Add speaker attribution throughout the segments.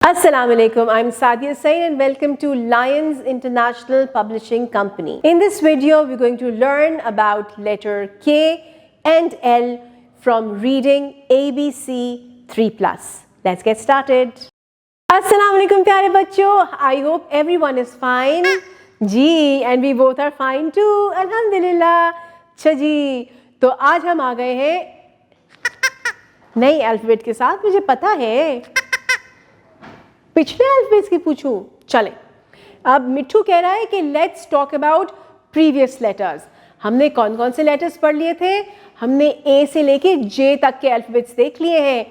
Speaker 1: Assalamu alaikum, I'm Sadia Sain and welcome to Lions International Publishing Company. In this video, we're going to learn about letter K and L from reading ABC 3+. Let's get started. Assalamu alaikum प्यारे बच्चों, I hope everyone is fine. Ji, and we both are fine too. Alhamdulillah. अच्छा जी, तो आज हम आ गए हैं नई alphabet के साथ. मुझे पता है पिछले अल्फाबेट्स की पूछूं. चले, अब मिट्ठू कह रहा है कि let's talk about previous letters. हमने कौन कौन से लेटर्स पढ़ लिए थे? हमने ए से लेके जे तक के अल्फाबेट्स देख लिए हैं.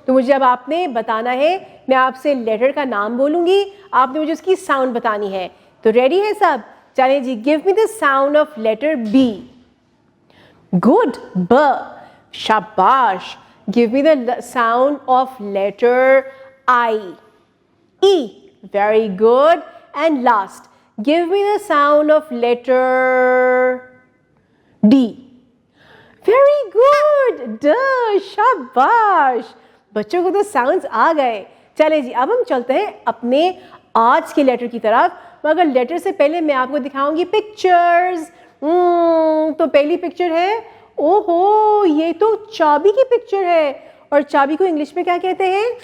Speaker 1: तो मुझे अब आपने बताना है, मैं आपसे लेटर का नाम बोलूंगी, आपने मुझे उसकी साउंड बतानी है. तो रेडी है सब? चलें जी. Give me the sound of letter B. Good. ब. शाबाश. Give me the sound of letter I. E. Very good. And last, give me the sound of letter D. Very good. D. शाबाश. बच्चों को तो साउंड्स आ गए. चले जी, अब हम चलते हैं अपने आज के लेटर की तरफ. मगर लेटर से पहले मैं आपको दिखाऊंगी पिक्चर्स. तो पहली पिक्चर है, ओहो ये तो चाबी की पिक्चर है. और चाबी को इंग्लिश में क्या कहते हैं?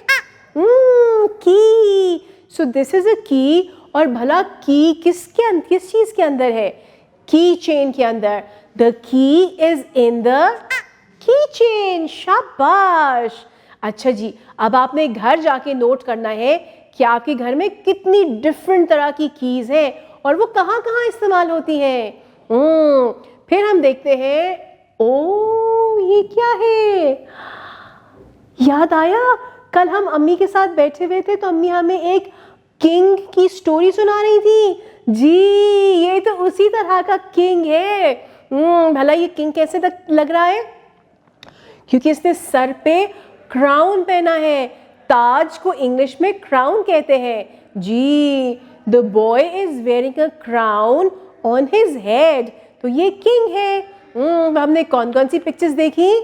Speaker 1: की. सो दिस इज अ की. और भला की किस चीज के अंदर है? की चेन के अंदर. The key is in the key chain. शाबाश. अच्छा जी, अब आपने घर जाके नोट करना है कि आपके घर में कितनी डिफरेंट तरह की कीज हैं और वो कहाँ कहाँ इस्तेमाल होती हैं. फिर हम देखते हैं, ओ ये क्या है? याद आया, कल हम अम्मी के साथ बैठे हुए थे तो अम्मी हमें एक किंग की स्टोरी सुना रही थी. जी, ये तो उसी तरह का किंग है. भला ये किंग कैसे लग रहा है? क्योंकि इसने सर पे क्राउन पहना है. ताज को इंग्लिश में क्राउन कहते हैं. जी, the boy is wearing a crown on his head. तो ये किंग है. हमने कौन कौन सी पिक्चर्स देखी?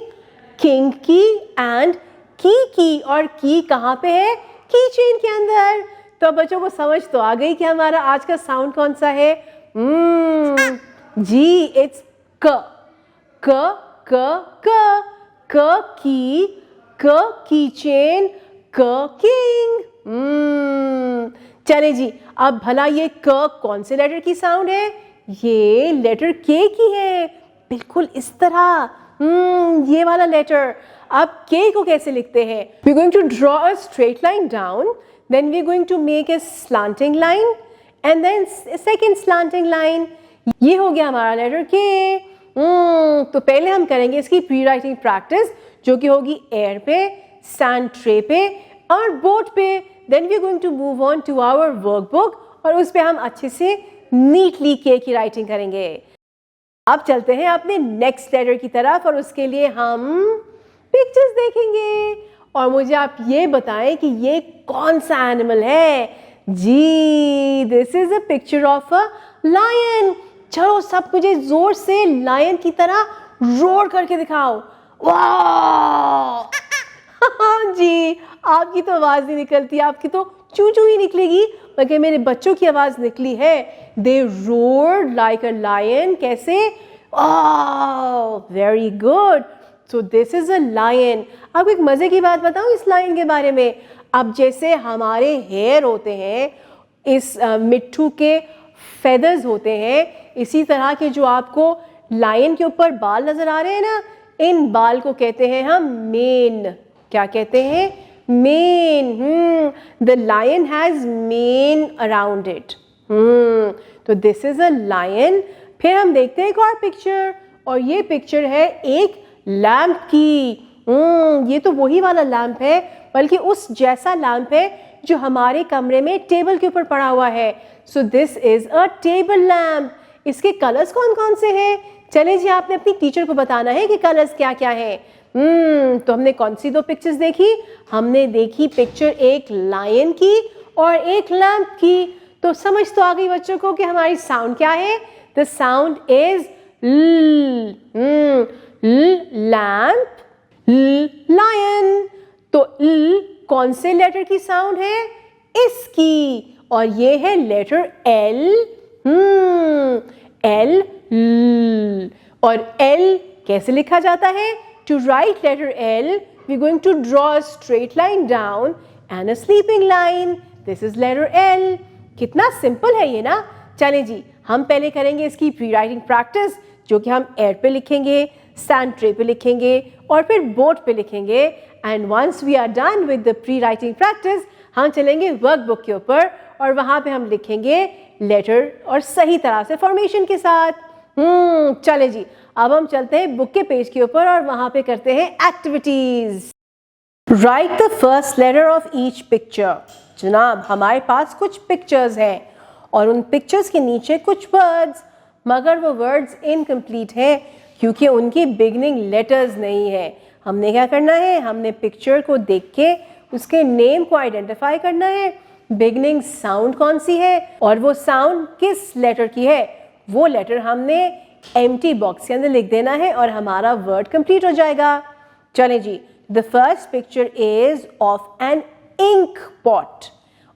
Speaker 1: किंग की एंड की. और की कहाँ पे है? की चेन के अंदर. तो बच्चों को समझ तो आ गई कि हमारा आज का साउंड कौन सा है. जी, इट्स क. क क क. क की चेन, क किंग. चले जी, अब भला ये क कौन से लेटर की साउंड है? ये लेटर के की है. बिल्कुल इस तरह. ये वाला लेटर. अब के को कैसे लिखते हैं? We're going to draw a straight line down, then we're going to make a slanting line and then a second slanting line. ये हो गया हमारा लेटर के. तो पहले हम करेंगे इसकी प्री राइटिंग प्रैक्टिस, जो कि होगी एयर पे, सैंड ट्रे पे और बोर्ड पे. Then we're going to move on to our workbook और उस पे हम अच्छे से नीटली के की राइटिंग करेंगे. अब चलते हैं अपने नेक्स्ट लेटर की तरफ और उसके लिए हम पिक्चर्स देखेंगे. और मुझे आप ये बताएं कि ये कौन सा एनिमल है. जी, this is a picture of a lion. चलो सब मुझे जोर से लायन की तरह रोर करके दिखाओ. वाह. जी, आपकी तो आवाज नहीं निकलती, आपकी तो चू चू ही निकलेगी, मगर मेरे बच्चों की आवाज निकली है. They roared like a lion. कैसे? Very good. So this is a lion. आपको एक मजे की बात बताऊं इस लायन के बारे में. अब जैसे हमारे हेयर होते हैं, इस मिट्ठू के फेदर्स होते हैं, इसी तरह के जो आपको लायन के ऊपर बाल नजर आ रहे हैं ना, इन बाल को कहते हैं हम मेन. क्या कहते हैं? Mane. The lion has mane around it. तो दिस इज अ लायन. फिर हम देखते हैं एक और पिक्चर, और ये पिक्चर है एक लैंप की. ये तो वही वाला लैंप है, बल्कि उस जैसा लैंप है जो हमारे कमरे में टेबल के ऊपर पड़ा हुआ है. सो this is a table lamp. इसके कलर्स कौन कौन से हैं? चले जी, आपने अपनी टीचर को बताना है कि कलर्स क्या क्या हैं. तो हमने कौन सी दो पिक्चर्स देखी? हमने देखी पिक्चर एक लायन की और एक लैंप की. तो समझ तो आ गई बच्चों को कि हमारी साउंड क्या है. The sound is lamp, lion. तो कौन से लेटर की साउंड है? इसकी, और ये है लेटर एल। एल, और एल कैसे लिखा जाता है? To write letter L we going to draw a straight line down and a sleeping line. This is letter L. कितना सिंपल है ये ना। चलें जी, हम पहले करेंगे इसकी प्री राइटिंग प्रैक्टिस, जो कि हम एड पे लिखेंगे, सैंड ट्रे पे लिखेंगे और फिर बोर्ड पे लिखेंगे। And once we are done with the pre writing practice, हम चलेंगे वर्कबुक के ऊपर और वहां पे हम लिखेंगे लेटर और सही तरह से फॉर्मेशन के साथ। चले जी, अब हम चलते हैं बुक के पेज के ऊपर और वहां पे करते हैं activities. Right the first letter of each picture. जनाब, हमारे पास कुछ पिक्चर्स हैं और उन पिक्चर्स के नीचे कुछ वर्ड्स, मगर वो वर्ड्स इनकम्प्लीट हैं क्योंकि उनकी बिगनिंग लेटर्स नहीं है। हमने क्या करना है? हमने पिक्चर को देख के उसके नेम को आइडेंटिफाई करना है, बिगनिंग साउंड कौन सी है और वो साउंड किस लेटर की है, वो लेटर हमने एम्प्टी बॉक्स के अंदर लिख देना है और हमारा वर्ड कंप्लीट हो जाएगा। चलें जी, the first picture is of an ink pot,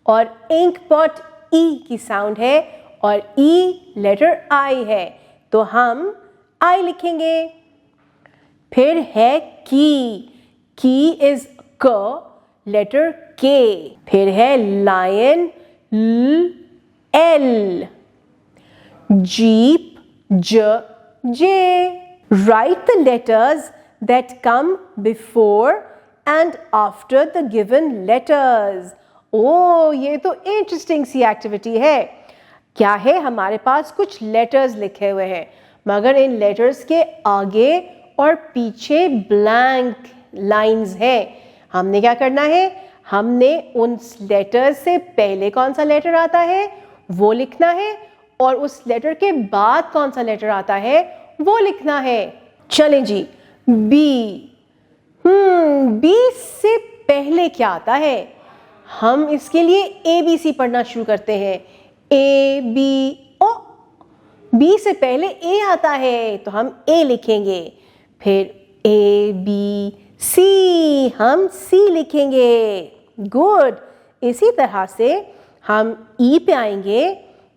Speaker 1: और इंक पॉट ई की साउंड है और ई लेटर आई है, तो हम आई लिखेंगे। फिर है की इज क, लेटर के। फिर है lion, L. Jeep, J. Write the letters that come before and after the given letters. ओ, ये तो इंटरेस्टिंग सी एक्टिविटी है। क्या है? हमारे पास कुछ लेटर्स लिखे हुए हैं, मगर इन लेटर्स के आगे और पीछे ब्लैंक लाइंस हैं। हमने क्या करना है? हमने उन लेटर्स से पहले कौन सा लेटर आता है वो लिखना है और उस लेटर के बाद कौन सा लेटर आता है वो लिखना है। चलें जी, बी। बी से पहले क्या आता है? हम इसके लिए ABC पढ़ना शुरू करते हैं। ए बी ओ, बी से पहले ए आता है तो हम ए लिखेंगे। फिर ए बी सी, हम सी लिखेंगे। गुड। इसी तरह से हम ई पे आएंगे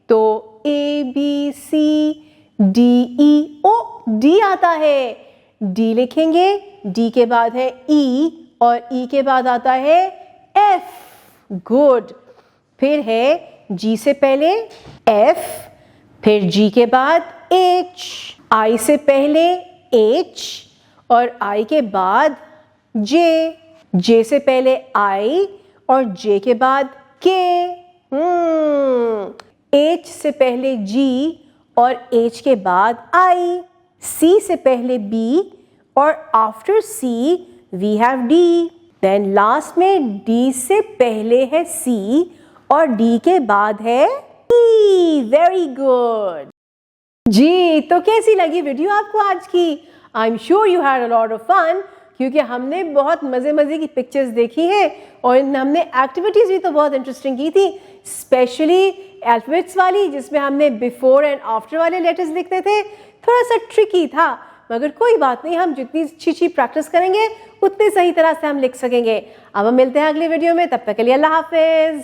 Speaker 1: तो A B C D E O, D आता है, डी लिखेंगे। डी के बाद है ई और ई के बाद आता है एफ। गुड। फिर है जी से पहले एफ, फिर जी के बाद एच, आई से पहले एच और आई के बाद जे, जे से पहले आई और जे के बाद के। एच से पहले जी और एच के बाद आई, सी से पहले बी और after C we have D. Then last में डी से पहले है सी और डी के बाद है ई। वेरी गुड जी। तो कैसी लगी वीडियो आपको आज की? I am sure you had a lot of fun, क्योंकि हमने बहुत मज़े की पिक्चर्स देखी हैं और हमने एक्टिविटीज़ भी तो बहुत इंटरेस्टिंग की थी, स्पेशली अल्फ़ाबेट्स वाली जिसमें हमने बिफोर एंड आफ्टर वाले लेटर्स लिखते थे। थोड़ा सा ट्रिकी था, मगर कोई बात नहीं, हम जितनी अच्छी प्रैक्टिस करेंगे उतनी सही तरह से हम लिख सकेंगे। अब हम मिलते हैं अगले वीडियो में, तब तक के लिए अल्लाह हाफिज़।